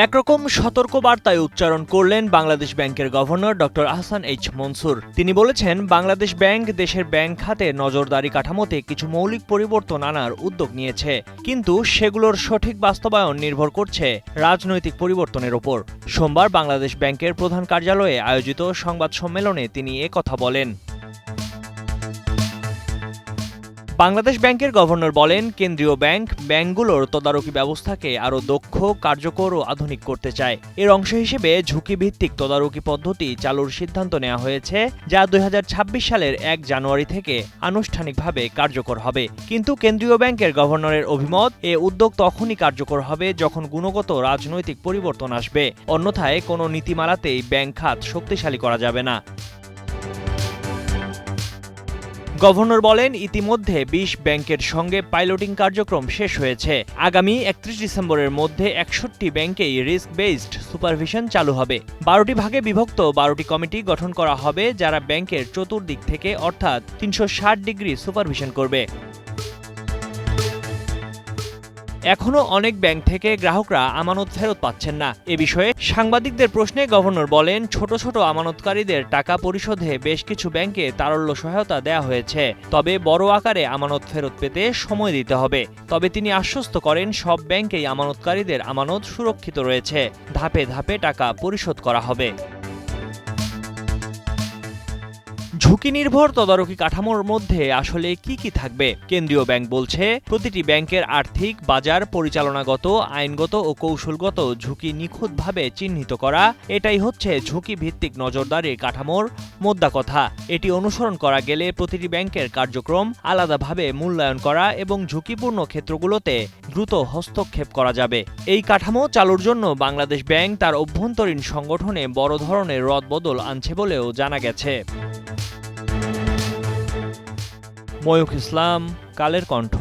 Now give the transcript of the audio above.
একরকম সতর্ক বার্তায় উচ্চারণ করলেন বাংলাদেশ ব্যাংকের governor doctor Ahsan H Mansur. তিনি বলেছেন, বাংলাদেশ ব্যাংক দেশের ব্যাংক খাতে নজরদারি কাঠামোতে কিছু মৌলিক পরিবর্তন আনার উদ্যোগ নিয়েছে, কিন্তু সেগুলোর সঠিক বাস্তবায়ন নির্ভর করছে রাজনৈতিক পরিবর্তনের ওপর। সোমবার বাংলাদেশ ব্যাংকের প্রধান কার্যালয়ে আয়োজিত সংবাদ সম্মেলনে তিনি একথা বলেন। বাংলাদেশ ব্যাংকের গভর্নর বলেন, কেন্দ্রীয় ব্যাংকগুলোর তদারকি ব্যবস্থাকে আরও দক্ষ, কার্যকর ও আধুনিক করতে চায়। এর অংশ হিসেবে ঝুঁকিভিত্তিক তদারকি পদ্ধতি চালুর সিদ্ধান্ত নেওয়া হয়েছে, যা ২০২৬ সালের ১ জানুয়ারি থেকে আনুষ্ঠানিকভাবে কার্যকর হবে। কিন্তু কেন্দ্রীয় ব্যাংকের গভর্নরের অভিমত, এ উদ্যোগ তখনই কার্যকর হবে যখন গুণগত রাজনৈতিক পরিবর্তন আসবে, অন্যথায় কোনো নীতিমালাতেই ব্যাংক খাত শক্তিশালী করা যাবে না। গভর্নর বলেন, ইতিমধ্যে ২০ ব্যাংকের সঙ্গে পাইলটিং কার্যক্রম শেষ হয়েছে। আগামী ৩১ ডিসেম্বরের মধ্যে ৬১ ব্যাংকেই রিস্ক বেসড সুপারভিশন চালু হবে। ১২টি ভাগে বিভক্ত ১২টি কমিটি গঠন করা হবে, যারা ব্যাংকের চতুর্দিক থেকে অর্থাৎ ৩৬০ ডিগ্রি সুপারভিশন করবে। এখনো অনেক ব্যাংক থেকে গ্রাহকরা আমানত ফেরত পাচ্ছেন না। এ বিষয়ে সাংবাদিকদের প্রশ্নে গভর্নর বলেন, ছোট ছোট আমানতকারীদের টাকা পরিশোধে বেশ কিছু ব্যাংকে তারল্য সহায়তা দেওয়া হয়েছে, তবে বড় আকারে আমানত ফেরত পেতে সময় দিতে হবে। তবে তিনি আশ্বস্ত করেন, সব ব্যাংকেই আমানতকারীদের আমানত সুরক্ষিত রয়েছে, ধাপে ধাপে টাকা পরিশোধ করা হবে। ঝুঁকি নির্ভর তদারকি কাঠামোর মধ্যে আসলে কি থাকবে? কেন্দ্রীয় ব্যাংক বলছে, প্রতিটি ব্যাংকের আর্থিক, বাজার পরিচালনাগত, আইনগত ও কৌশলগত ঝুঁকি নিখুঁতভাবে চিহ্নিত করা, এটাই হচ্ছে ঝুঁকি ভিত্তিক নজরদারির কাঠামোর মোদ্দা কথা। এটি অনুসরণ করা গেলে প্রতিটি ব্যাংকের কার্যক্রম আলাদাভাবে মূল্যায়ন করা এবং ঝুঁকিপূর্ণ ক্ষেত্রগুলোতে দ্রুত হস্তক্ষেপ করা যাবে। এই কাঠামো চালুর জন্য বাংলাদেশ ব্যাংক তার অভ্যন্তরীণ সংগঠনে বড় ধরনের রদবদল আনছে বলেও জানা গেছে। ময়ূখ ইসলাম, কালের কণ্ঠ।